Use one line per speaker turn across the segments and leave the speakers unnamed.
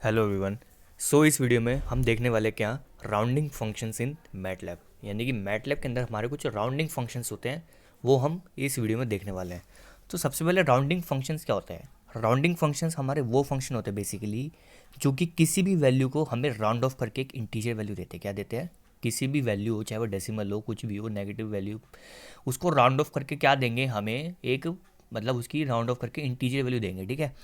Hello everyone. इस video में हम देखने वाले क्या राउंडिंग फंक्शंस इन मैटलैब, यानी कि मैटलैब के अंदर हमारे कुछ राउंडिंग फंक्शंस होते हैं, वो हम इस वीडियो में देखने वाले हैं। तो सबसे पहले राउंडिंग फंक्शंस क्या होता है। राउंडिंग फंक्शंस हमारे वो फंक्शन होते हैं बेसिकली जो कि किसी भी वैल्यू को हमें राउंड ऑफ करके एक इंटीजर वैल्यू देते हैं। क्या देते हैं? किसी भी वैल्यू हो, चाहे वो डेसिमल हो, कुछ भी हो, नेगेटिव वैल्यू, उसको राउंड ऑफ करके क्या देंगे हमें, एक मतलब उसकी राउंड ऑफ करके इंटीजर वैल्यू देंगे। ठीक है।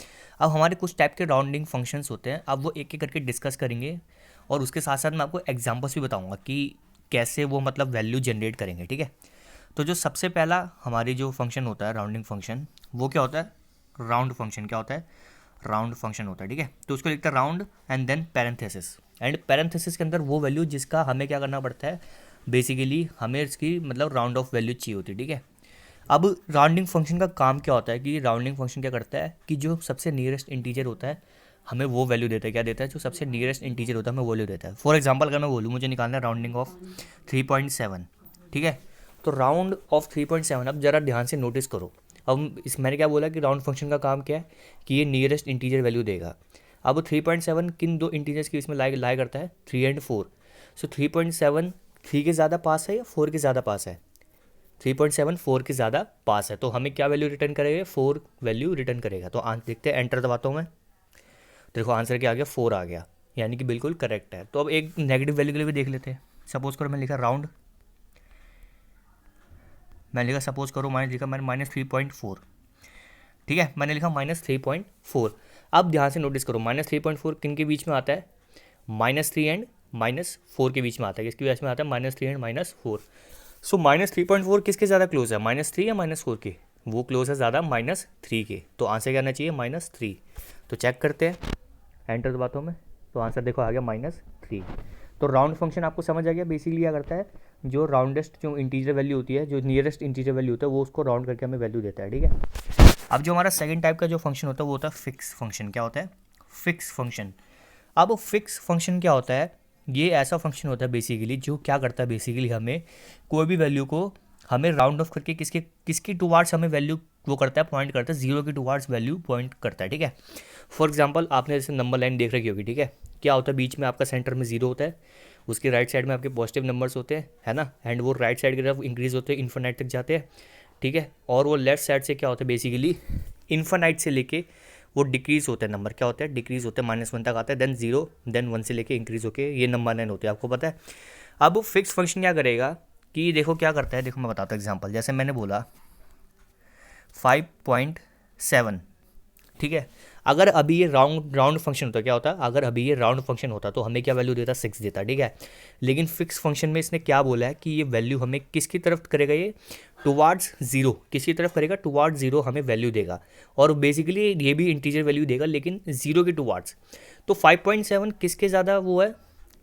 अब हमारे कुछ टाइप के राउंडिंग फंक्शंस होते हैं, अब वो एक एक करके डिस्कस करेंगे और उसके साथ साथ मैं आपको एग्जांपल्स भी बताऊंगा कि कैसे वो मतलब वैल्यू जनरेट करेंगे। ठीक है। तो जो सबसे पहला हमारी जो फंक्शन होता है राउंडिंग फंक्शन, वो क्या होता है? Round function. क्या होता है? राउंड फंक्शन होता है। ठीक है। तो उसको लिखते हैं round and then parenthesis. And parenthesis के अंदर वो वैल्यू जिसका हमें क्या करना पड़ता है, बेसिकली हमें इसकी मतलब राउंड ऑफ वैल्यू चाहिए होती है। ठीक है। अब राउंडिंग फंक्शन का काम क्या होता है कि राउंडिंग फंक्शन क्या करता है कि जो सबसे नियरेस्ट इंटीजर होता है हमें वो वैल्यू देता है। क्या देता है? जो सबसे नियरेस्ट इंटीजर होता है हमें वो वैल्यू देता है। फॉर एग्जांपल अगर मैं बोलूँ मुझे निकालना है राउंडिंग ऑफ 3.7। ठीक है। तो राउंड ऑफ 3.7, अब ज़रा ध्यान से नोटिस करो। अब इस मैंने क्या बोला कि राउंड फंक्शन का काम क्या है कि ये नियरेस्ट इंटीजर वैल्यू देगा। अब 3.7 किन दो इंटीजर्स के इसमें लाई करता है? 3 एंड 4। सो 3.7 3 के ज़्यादा पास है या 4 के ज़्यादा पास है? 3.7 4 के ज़्यादा पास है, तो हमें क्या वैल्यू रिटर्न करेगा? 4 वैल्यू रिटर्न करेगा। तो देखते हैं, एंटर दबाता हूँ मैं, देखो आंसर क्या आ गया? 4 आ गया, यानी कि बिल्कुल करेक्ट है। तो अब एक नेगेटिव वैल्यू के लिए भी देख लेते हैं। सपोज करो मैंने लिखा राउंड, मैंने लिखा सपोज करो मैंने लिखा मैंने -3.4। ठीक है, मैंने लिखा -3.4। अब ध्यान से नोटिस करो, -3.4 किन के बीच में आता है? -3 एंड -4 के बीच में आता है। किसके बीच में आता है? -3 एंड -4। सो -3.4 किसके ज़्यादा क्लोज है? -3 या -4 के? वो क्लोज है ज़्यादा -3 के। तो आंसर क्या आना चाहिए? -3। तो चेक करते हैं, एंटर दबाता हूँ मैं, तो आंसर देखो आ गया -3। तो राउंड फंक्शन आपको समझ आ गया बेसिकली क्या करता है, जो राउंडेस्ट जो इंटीजर वैल्यू होती है, जो नियरेस्ट इंटीजर वैल्यू होता है, वो उसको राउंड करके हमें वैल्यू देता है। ठीक है। अब जो हमारा सेकंड टाइप का जो फंक्शन होता है वो होता है फिक्स फंक्शन। क्या होता है? Fix function. अब फिक्स फंक्शन क्या होता है? ये ऐसा फंक्शन होता है बेसिकली जो क्या करता है, बेसिकली हमें कोई भी वैल्यू को हमें राउंड ऑफ करके किसके किसकी टुवार्ड्स हमें वैल्यू वो करता है, पॉइंट करता है, जीरो की टुवार्ड्स वैल्यू पॉइंट करता है। ठीक है। फॉर एग्जांपल आपने जैसे नंबर लाइन देख रखी होगी। ठीक है। क्या होता है? बीच में आपका सेंटर में जीरो होता है, उसके राइट साइड में आपके पॉजिटिव नंबर्स होते हैं, है ना, एंड वो राइट साइड की तरफ इंक्रीज होते हैं, इन्फिनाइट तक जाते हैं। ठीक है। और वो लेफ्ट साइड से क्या होता है, बेसिकली इन्फिनाइट से लेके वो डिक्रीज होते हैं, नंबर क्या होते हैं? डिक्रीज होते हैं, -1 तक आता है, देन 0, देन 1 से लेके इंक्रीज होके ये नंबर 9 होते हैं, आपको पता है। अब फिक्स फंक्शन क्या करेगा कि देखो क्या करता है, देखो मैं बताता हूँ एग्जांपल। जैसे मैंने बोला 5.7। ठीक है। अगर अभी ये राउंड राउंड फंक्शन होता, क्या होता? अगर अभी ये राउंड फंक्शन होता तो हमें क्या वैल्यू देता? 6 देता। ठीक है। लेकिन फिक्स फंक्शन में इसने क्या बोला है कि ये वैल्यू हमें किसकी तरफ करेगा? ये टुवार्ड्स जीरो, किसकी तरफ करेगा? टुवार्ड्स जीरो हमें वैल्यू देगा। और बेसिकली ये भी इंटीजर वैल्यू देगा लेकिन जीरो के टुवार्ड्स। तो 5.7 किसके ज़्यादा वो है,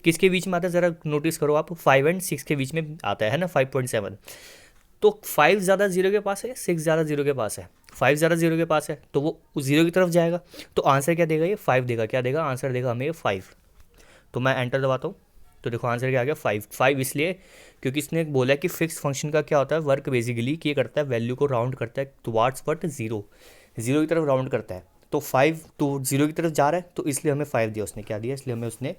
किसके बीच में आता है? ज़रा नोटिस करो आप, 5 एंड 6 के बीच में आता है ना 5.7। तो 5 ज़्यादा जीरो के पास है, 6 ज़्यादा जीरो के पास है? 5 ज़्यादा जीरो के पास है तो वो जीरो की तरफ जाएगा। तो आंसर क्या देगा? ये 5 देगा। क्या देगा? आंसर देगा हमें ये 5। तो मैं एंटर दबाता हूँ, तो देखो आंसर क्या आ गया? 5। 5 इसलिए क्योंकि इसने बोला कि फिक्स फंक्शन का क्या होता है वर्क, बेसिकली कि ये करता है वैल्यू को राउंड करता है टुवार्ड्स बट जीरो, जीरो की तरफ राउंड करता है। तो 5 तो जीरो की तरफ जा रहा है, तो इसलिए हमें 5 दिया उसने। क्या दिया? इसलिए हमें उसने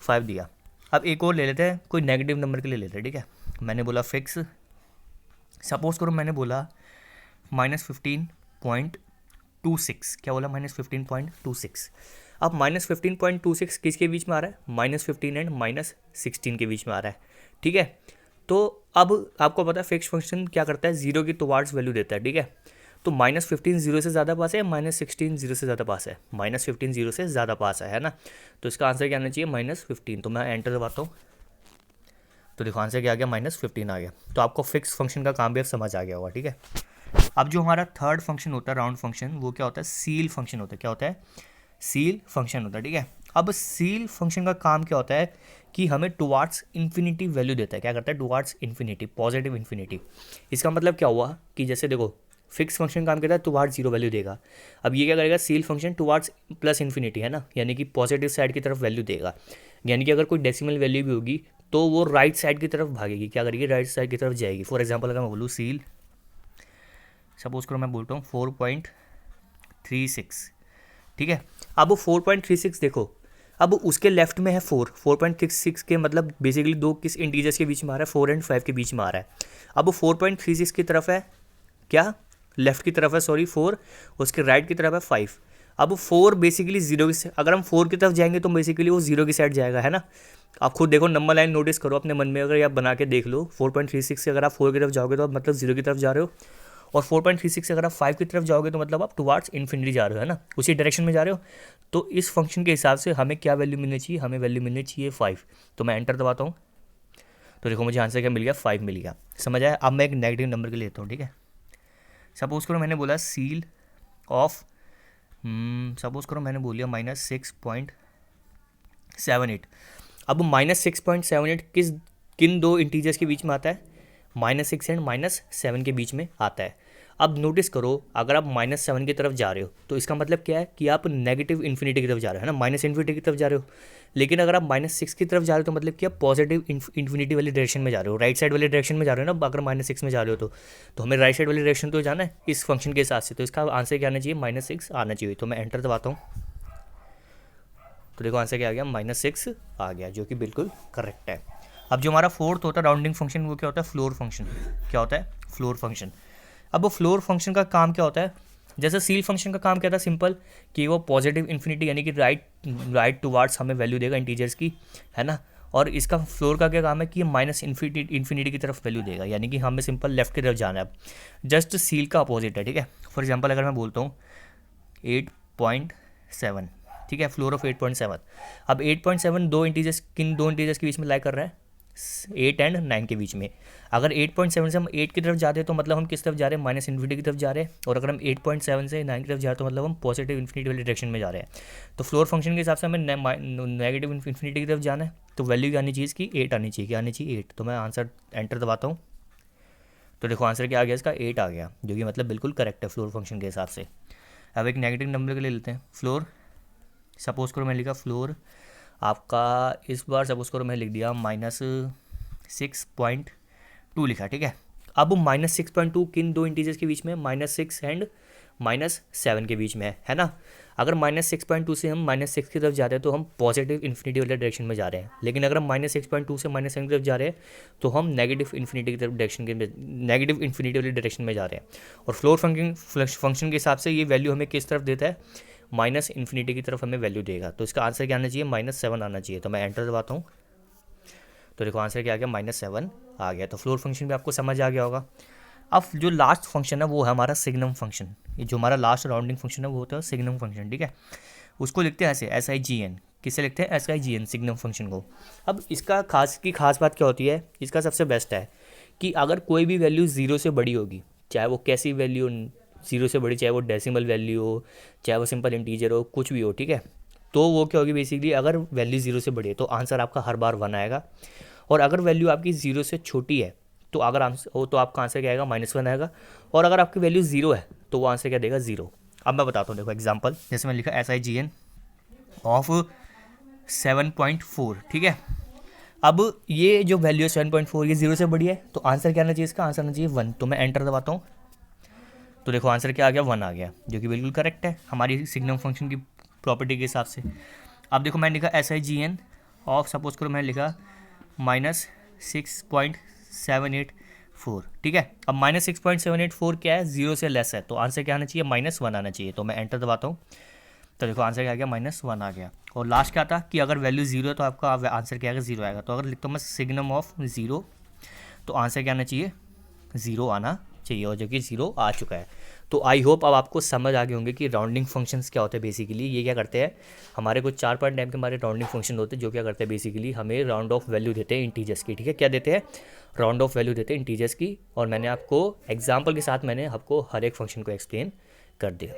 5 दिया। अब एक और ले लेते हैं, कोई नेगेटिव नंबर के लिए लेते हैं। ठीक है। मैंने बोला फिक्स, सपोज करो मैंने बोला -15.26। क्या बोला? -15.26। अब -15.26 किसके बीच में आ रहा है? -15 एंड -16 के बीच में आ रहा है। ठीक है। तो अब आपको पता है फिक्स फंक्शन क्या करता है, जीरो की टुवार्ड्स वैल्यू देता है। ठीक है। तो -15 जीरो से ज़्यादा पास है, -16 जीरो से ज़्यादा पास है? -15 जीरो से ज़्यादा पास है ना। तो इसका आंसर क्या आना चाहिए? -15। तो मैं एंटर दबाता हूँ, तो देखो आंसर क्या आ गया? -15 आ गया। तो आपको फिक्स फंक्शन का काम भी अब समझ आ गया होगा। ठीक है। अब जो हमारा थर्ड फंक्शन होता है राउंड फंक्शन, वो क्या होता है? सील फंक्शन होता है। क्या होता है? सील फंक्शन होता है। ठीक है। अब सील फंक्शन का काम क्या होता है कि हमें टुवार्ड्स इन्फिनिटी वैल्यू देता है। क्या करता है? Towards infinity, positive infinity. इसका मतलब क्या हुआ कि जैसे देखो फिक्स फंक्शन काम करता है टुवार्ड्स जीरो वैल्यू देगा। अब ये क्या करेगा? Seal function towards plus infinity, है ना, यानी कि पॉजिटिव साइड की तरफ वैल्यू देगा। यानी कि अगर कोई डेसिमल वैल्यू भी होगी तो वो राइट साइड की तरफ भागेगी। क्या करेगी? राइट साइड की तरफ जाएगी। फॉर एग्जाम्पल अगर मैं बोलूँ सील, सपोज करो मैं बोलता हूँ 4.36। ठीक है। अब वो 4.36 देखो, अब उसके लेफ्ट में है 4.36 के मतलब बेसिकली दो किस इंटीजर्स के बीच में आ रहा है, 4 एंड 5 के बीच में आ रहा है। अब वो 4.36 की तरफ है, क्या लेफ्ट की तरफ है, सॉरी 4, उसके राइट की तरफ है 5। अब 4 बेसिकली जीरो की, अगर हम 4 की तरफ जाएंगे तो बेसिकली वो जीरो की साइड जाएगा, है ना। आप खुद देखो, नंबर लाइन नोटिस करो अपने मन में, अगर आप बना के देख लो 4.36 से अगर आप 4 की तरफ जाओगे तो आप मतलब जीरो की तरफ जा रहे हो, और 4.36 से अगर आप 5 की तरफ जाओगे तो मतलब आप टुवार्ड्स इन्फिनिटी जा रहे हो, है ना, उसी डायरेक्शन में जा रहे हो। तो इस फंक्शन के हिसाब से हमें क्या वैल्यू मिलनी चाहिए, हमें वैल्यू मिलनी चाहिए 5। तो मैं एंटर दबाता हूँ, तो देखो मुझे आंसर क्या मिल गया, 5 मिल गया। समझ आया। अब मैं एक नेगेटिव नंबर के लिए लेता हूँ, ठीक है। सपोज करो मैंने बोला सील ऑफ, सपोज करो मैंने बोल लिया -6.78। अब -6.78 किन दो इंटीजर्स के बीच में आता है, -6 एंड -7 के बीच में आता है। अब नोटिस करो, अगर आप -7 की तरफ जा रहे हो तो इसका मतलब क्या है कि आप नेगेटिव इन्फिनिटी की तरफ जा रहे हो, है ना, माइनस इन्फिनिटी की तरफ जा रहे हो। लेकिन अगर आप -6 की तरफ जा रहे हो तो मतलब कि आप पॉजिटिव इन्फिनिटी वाली डायरेक्शन में जा रहे हो, राइट साइड वाली डायरेक्शन में जा रहे हो ना। अगर -6 में जा रहे हो तो हमें राइट साइड वाली डायरेक्शन तो जाना है इस फंक्शन के हिसाब से। तो इसका आंसर क्या आना चाहिए, -6 आना चाहिए। तो मैं एंटर दबाता हूँ, तो देखो आंसर क्या आ गया, -6 आ गया, जो कि बिल्कुल करेक्ट है। अब जो हमारा फोर्थ होता है राउंडिंग फंक्शन, वो क्या होता है, फ्लोर फंक्शन। क्या होता है, फ्लोर फंक्शन। अब वो फ्लोर फंक्शन का काम क्या होता है, जैसे सील फंक्शन का काम क्या था, सिंपल, कि वो पॉजिटिव इन्फिनिटी यानी कि राइट टुवार्ड्स हमें वैल्यू देगा इंटीजर्स की, है ना। और इसका फ्लोर का क्या काम है कि ये माइनस इन्फिनिटी की तरफ वैल्यू देगा, यानी कि हमें सिंपल लेफ्ट की तरफ जाना है। जस्ट सील का अपोजिट है, ठीक है। फॉर एग्जाम्पल अगर मैं बोलता हूँ 8.7, ठीक है, फ्लोर ऑफ 8.7। अब 8.7 दो इंटीजर्स, किन दो इंटीजर्स के बीच में लाई कर रहा है, 8 एंड 9 के बीच में। अगर 8.7 से हम 8 की तरफ जाते हैं तो मतलब हम किस तरफ जा रहे हैं, माइनस इन्फिनिटी की तरफ जा रहे हैं। और अगर हम 8.7 से 9 की तरफ जा रहे हैं तो मतलब हम पॉजिटिव इन्फिनिटी वाली डायरेक्शन में जा रहे हैं। तो फ्लोर फंक्शन के हिसाब से हमें नेगेटिव इन्फिनिटी की तरफ जाना है, तो वैल्यू क्या आनी चाहिए इसकी, 8 आनी चाहिए। क्या आनी चाहिए, 8। तो मैं आंसर एंटर दबाता हूँ, तो देखो आंसर क्या आ गया इसका, 8 आ गया, जो कि मतलब बिल्कुल करेक्ट है फ्लोर फंक्शन के हिसाब से। अब एक नेगेटिव नंबर के लिए लेते हैं, फ्लोर। सपोज करो मैं लिखा फ्लोर आपका, इस बार सपोज करो मैं लिख दिया -6.2 लिखा, ठीक है। अब -6.2 किन दो इंटीजर्स के बीच में, -6 एंड -7 के बीच में है ना। अगर -6.2 से हम -6 की तरफ जा रहे हैं तो हम पॉजिटिव इन्फिनिटी वाले डायरेक्शन में जा रहे हैं। लेकिन अगर हम -6.2 से -7 की तरफ जा रहे हैं तो हम नेगेटिव इन्फिनिटी की तरफ नेगेटिव इन्फिनिटी वाली डायरेक्शन में जा रहे हैं। और फ्लोर फंक्शन के हिसाब से ये वैल्यू हमें किस तरफ देता है, माइनस इन्फिनिटी की तरफ हमें वैल्यू देगा। तो इसका आंसर क्या आना चाहिए, -7 आना चाहिए। तो मैं एंटर दबाता हूँ, तो देखो आंसर क्या आ गया, -7 आ गया। तो फ्लोर फंक्शन भी आपको समझ आ गया होगा। अब जो लास्ट फंक्शन है वो है हमारा सिग्नम फंक्शन। ये जो हमारा लास्ट राउंडिंग फंक्शन है वो होता है सिग्नम फंक्शन, ठीक है। उसको लिखते हैं ऐसे, SIGN। किससे लिखते हैं, SIGN, सिग्नम फंक्शन को। अब इसका खास बात क्या होती है, इसका सबसे बेस्ट है कि अगर कोई भी वैल्यू 0 से बड़ी होगी, चाहे वो कैसी वैल्यू 0 से बड़ी, चाहे वो डेसिमल वैल्यू हो, चाहे वो सिंपल इंटीजर हो, कुछ भी हो, ठीक है। तो वो क्या होगी, बेसिकली अगर वैल्यू 0 से बड़ी है तो आंसर आपका हर बार 1 आएगा। और अगर वैल्यू आपकी 0 से छोटी है तो अगर आंसर हो तो आपका आंसर क्या आएगा, -1 आएगा। और अगर आपकी वैल्यू 0 है तो वो आंसर क्या देगा, 0। अब मैं बताता हूँ, देखो एग्जांपल, जैसे मैं लिखा SIGN ऑफ 7.4, ठीक है। अब ये जो वैल्यू है 7.4, ये 0 से बड़ी है, तो आंसर क्या आना चाहिए, इसका आंसर आना चाहिए 1। तो मैं एंटर दबाता हूँ, तो देखो आंसर क्या आ गया, 1 आ गया, जो कि बिल्कुल करेक्ट है हमारी सिग्नम फंक्शन की प्रॉपर्टी के हिसाब से। अब देखो मैंने लिखा SIGN ऑफ, सपोज करो मैंने लिखा -6.784, ठीक है। अब -6.784 क्या है, 0 से लेस है, तो आंसर क्या आना चाहिए, -1 आना चाहिए। तो मैं एंटर दबाता हूँ, तो देखो आंसर क्या आ गया, -1 आ गया। और लास्ट क्या था कि अगर वैल्यू 0 है तो आपका आंसर क्या आएगा, 0 आएगा। तो अगर लिखता हूँ मैं सिग्नम ऑफ 0, तो आंसर क्या आना चाहिए, 0 आना चाहिए, और जो कि 0 आ चुका है। तो आई होप अब आपको समझ आ गए होंगे कि राउंडिंग फंक्शंस क्या होते हैं। बेसिकली ये क्या करते हैं, हमारे कुछ 4 टाइप के हमारे राउंडिंग फंक्शन होते हैं, जो क्या करते हैं, बेसिकली हमें राउंड ऑफ वैल्यू देते हैं इंटीजर्स की, ठीक है। क्या देते हैं, राउंड ऑफ वैल्यू देते हैं इंटीजर्स की। और मैंने आपको एग्जाम्पल के साथ मैंने आपको हर एक फंक्शन को एक्सप्लेन कर दिया।